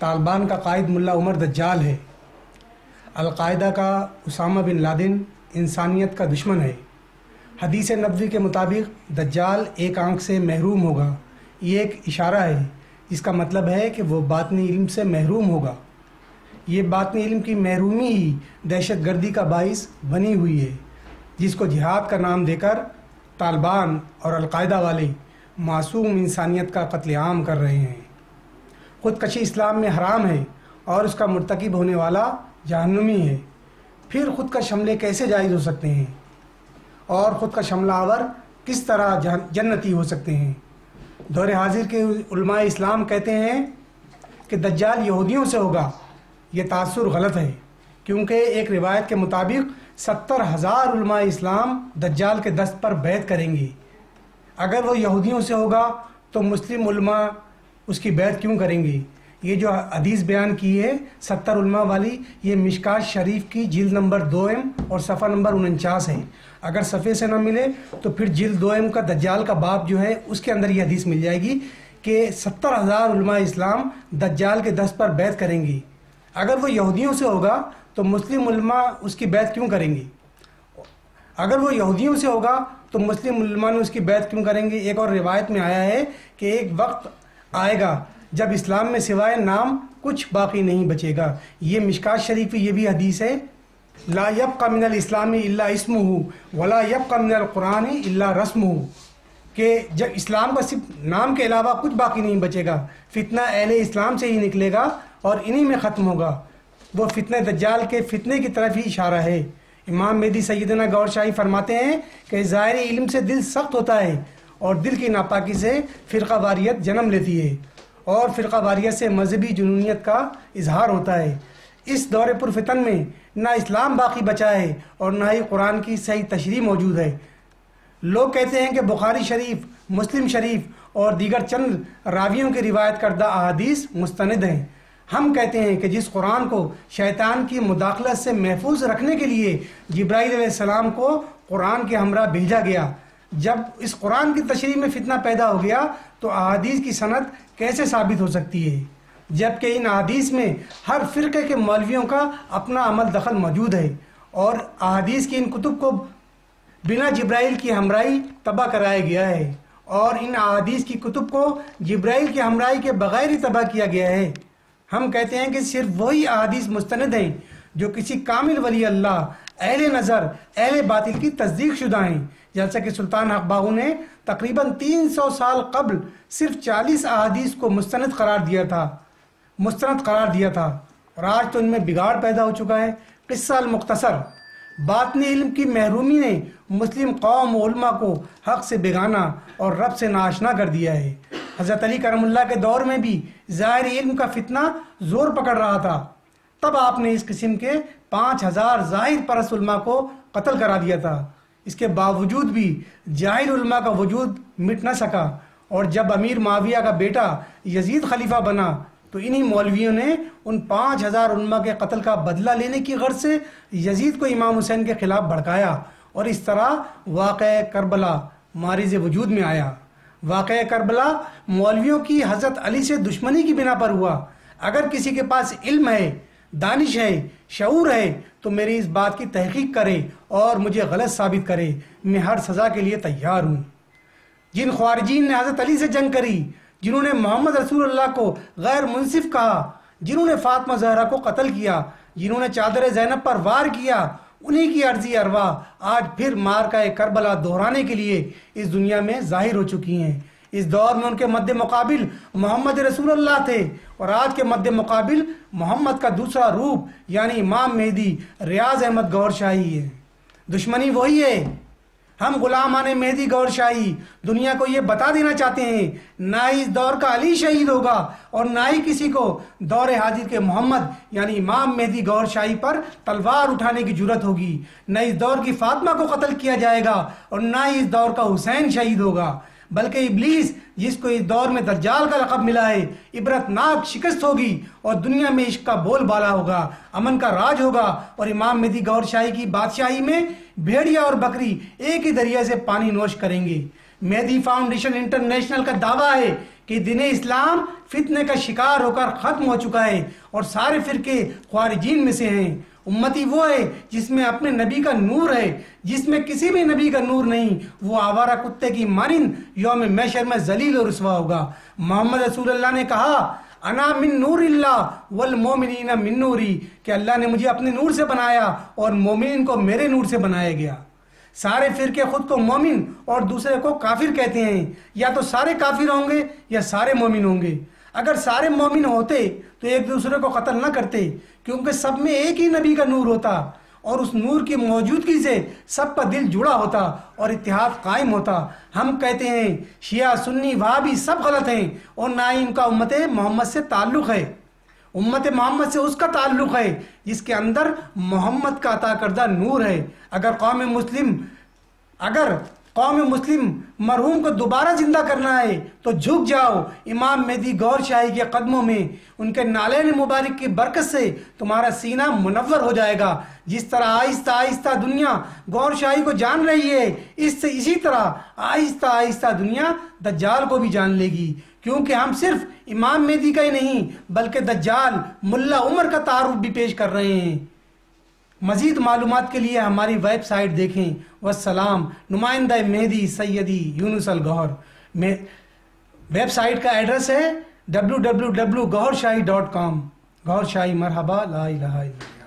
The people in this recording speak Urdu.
طالبان کا قائد ملا عمر دجال ہے۔ القاعدہ کا اسامہ بن لادن انسانیت کا دشمن ہے۔ حدیث نبوی کے مطابق دجال ایک آنکھ سے محروم ہوگا۔ یہ ایک اشارہ ہے جس کا مطلب ہے کہ وہ باطنی علم سے محروم ہوگا۔ یہ باطنی علم کی محرومی ہی دہشت گردی کا باعث بنی ہوئی ہے، جس کو جہاد کا نام دے کر طالبان اور القاعدہ والے معصوم انسانیت کا قتل عام کر رہے ہیں۔ خودکشی اسلام میں حرام ہے اور اس کا مرتکب ہونے والا جہنمی ہے۔ پھر خودکش حملے کیسے جائز ہو سکتے ہیں اور خودکش حملہ آور کس طرح جنتی ہو سکتے ہیں؟ دور حاضر کے علماء اسلام کہتے ہیں کہ دجال یہودیوں سے ہوگا۔ یہ تاثر غلط ہے، کیونکہ ایک روایت کے مطابق 70,000 علماء اسلام دجال کے دست پر بیعت کریں گے۔ اگر وہ یہودیوں سے ہوگا تو مسلم علماء اس کی بیعت کیوں کریں گے؟ یہ جو حدیث بیان کی ہے 70 علماء والی، یہ مشکات شریف کی جلد نمبر 2M اور صفحہ نمبر 49 ہے۔ اگر صفحے سے نہ ملے تو پھر جلد 2M کا دجال کا باب جو ہے اس کے اندر یہ حدیث مل جائے گی کہ 70,000 علماء اسلام دجال کے دست پر بیعت کریں گے۔ اگر وہ یہودیوں سے ہوگا تو مسلم علماء اس کی بیعت کیوں کریں گے؟ اگر وہ یہودیوں سے ہوگا تو مسلم علماء نے اس کی بیعت کیوں کریں گے؟ ایک اور روایت میں آیا ہے کہ ایک وقت آئے گا جب اسلام میں سوائے نام کچھ باقی نہیں بچے گا۔ یہ مشکات شریف یہ بھی حدیث ہے، لا یبقى من الاسلام الا اسمه ولا يبقى من القرآن الا رسمه، کہ جب اسلام کا صرف نام کے علاوہ کچھ باقی نہیں بچے گا، فتنہ اہل اسلام سے ہی نکلے گا اور انہی میں ختم ہوگا۔ وہ فتنہ دجال کے فتنے کی طرف ہی اشارہ ہے۔ امام مہدی سیدنا گور شاہی فرماتے ہیں کہ ظاہری علم سے دل سخت ہوتا ہے اور دل کی ناپاکی سے فرقہ واریت جنم لیتی ہے اور فرقہ واریت سے مذہبی جنونیت کا اظہار ہوتا ہے۔ اس دور پرفتن میں نہ اسلام باقی بچا ہے اور نہ ہی قرآن کی صحیح تشریح موجود ہے۔ لوگ کہتے ہیں کہ بخاری شریف، مسلم شریف اور دیگر چند راویوں کی روایت کردہ احادیث مستند ہیں۔ ہم کہتے ہیں کہ جس قرآن کو شیطان کی مداخلت سے محفوظ رکھنے کے لیے جبرائیل علیہ السلام کو قرآن کے ہمراہ بھیجا گیا، جب اس قرآن کی تشریح میں فتنہ پیدا ہو گیا تو احادیث کی سند کیسے ثابت ہو سکتی ہے؟ جبکہ ان احادیث میں ہر فرقے کے مولویوں کا اپنا عمل دخل موجود ہے اور احادیث کی ان کتب کو بنا جبرائیل کی ہمراہی تباہ کرایا گیا ہے، اور ان احادیث کی کتب کو جبرائیل کی ہمراہی کے بغیر ہی تباہ کیا گیا ہے۔ ہم کہتے ہیں کہ صرف وہی احادیث مستند ہیں جو کسی کامل ولی اللہ، اہل نظر، اہل باطل کی تصدیق شدہ ہیں، جیسا کہ سلطان حق باہو نے تقریباً 300 سال قبل صرف 40 احادیث کو مستند قرار دیا تھا اور آج تو ان میں بگاڑ پیدا ہو چکا ہے۔ قصہ المختصر، باطنی علم کی محرومی نے مسلم قوم و علماء کو حق سے بیگانہ اور رب سے ناآشنا کر دیا ہے۔ حضرت علی کرم اللہ کے دور میں بھی ظاہری علم کا فتنہ زور پکڑ رہا تھا، تب آپ نے اس قسم کے 5,000 ظاہر پرست علماء کو قتل کرا دیا تھا۔ اس کے باوجود بھی جاہل علماء کا وجود مٹ نہ سکا، اور جب امیر معاویہ کا بیٹا یزید خلیفہ بنا تو انہی مولویوں نے ان 5,000 علماء کے قتل کا بدلہ لینے کی غرض سے یزید کو امام حسین کے خلاف بھڑکایا، اور اس طرح واقعہ کربلا مارز وجود میں آیا۔ واقعہ کربلا مولویوں کی حضرت علی سے دشمنی کی بنا پر ہوا۔ اگر کسی کے پاس علم ہے، دانش ہے، شعور ہے تو میری اس بات کی تحقیق کرے اور مجھے غلط ثابت کرے، میں ہر سزا کے لیے تیار ہوں۔ جن خوارجین نے حضرت علی سے جنگ کری، جنہوں نے محمد رسول اللہ کو غیر منصف کہا، جنہوں نے فاطمہ زہرا کو قتل کیا، جنہوں نے چادر زینب پر وار کیا، انہی کی عرضی ارواح آج پھر مارکہ کربلا دہرانے کے لیے اس دنیا میں ظاہر ہو چکی ہیں۔ اس دور میں ان کے مد مقابل محمد رسول اللہ تھے، اور آج کے مد مقابل محمد کا دوسرا روپ یعنی امام مہدی ریاض احمد گور شاہی ہے۔ دشمنی وہی ہے۔ ہم غلامان مہدی گور شاہی دنیا کو یہ بتا دینا چاہتے ہیں، نہ ہی اس دور کا علی شہید ہوگا اور نہ ہی کسی کو دور حاضر کے محمد یعنی امام مہدی گور شاہی پر تلوار اٹھانے کی جرت ہوگی، نہ اس دور کی فاطمہ کو قتل کیا جائے گا اور نہ ہی اس دور کا حسین شہید ہوگا، بلکہ ابلیس جس کو اس دور میں دجال کا لقب ملا ہے، عبرتناک شکست ہوگی اور دنیا میں عشق کا بول بالا ہوگا، امن کا راج ہوگا، اور امام مہدی گور شاہی کی بادشاہی میں بھیڑیا اور بکری ایک ہی دریا سے پانی نوش کریں گے۔ مہدی فاؤنڈیشن انٹرنیشنل کا دعویٰ ہے کہ کہ دین اسلام فتنے کا شکار ہو کر ختم ہو چکا ہے اور سارے فرقے خوارجین میں سے ہیں۔ امتی وہ ہے جس میں اپنے نبی کا نور ہے، جس میں کسی بھی نبی کا نور نہیں، وہ آوارہ کتے کی مانند یوم محشر میں ذلیل و رسوا ہوگا۔ محمد رسول اللہ نے کہا انا من نور اللہ والمومنین من نوری، کہ اللہ نے مجھے اپنے نور سے بنایا اور مومنین کو میرے نور سے بنایا گیا۔ سارے فرقے خود کو مومن اور دوسرے کو کافر کہتے ہیں، یا تو سارے کافر ہوں گے یا سارے مومن ہوں گے۔ اگر سارے مومن ہوتے تو ایک دوسرے کو قتل نہ کرتے، کیونکہ سب میں ایک ہی نبی کا نور ہوتا اور اس نور کی موجودگی سے سب کا دل جڑا ہوتا اور اتحاد قائم ہوتا۔ ہم کہتے ہیں شیعہ سنی وہابی سب غلط ہیں اور نہ ہی ان کا امت محمد سے تعلق ہے۔ امت محمد سے اس کا تعلق ہے جس کے اندر محمد کا عطا کردہ نور ہے۔ اگر قوم مسلم مرحوم کو دوبارہ زندہ کرنا ہے تو جھک جاؤ امام مہدی گور شاہی کے قدموں میں، ان کے نالین مبارک کی برکت سے تمہارا سینہ منور ہو جائے گا۔ جس طرح آہستہ آہستہ دنیا گور شاہی کو جان رہی ہے، اسی طرح آہستہ آہستہ دنیا دجال کو بھی جان لے گی، کیونکہ ہم صرف امام مہدی کا ہی نہیں بلکہ دجال ملا عمر کا تعارف بھی پیش کر رہے ہیں۔ مزید معلومات کے لیے ہماری ویب سائٹ دیکھیں۔ والسلام، نمائندہ مہدی سیدی یونس الگوہر۔ ویب سائٹ کا ایڈریس ہے www.gohorshahi.com۔ گوہر شاہی مرحبا، لا الہ الا اللہ۔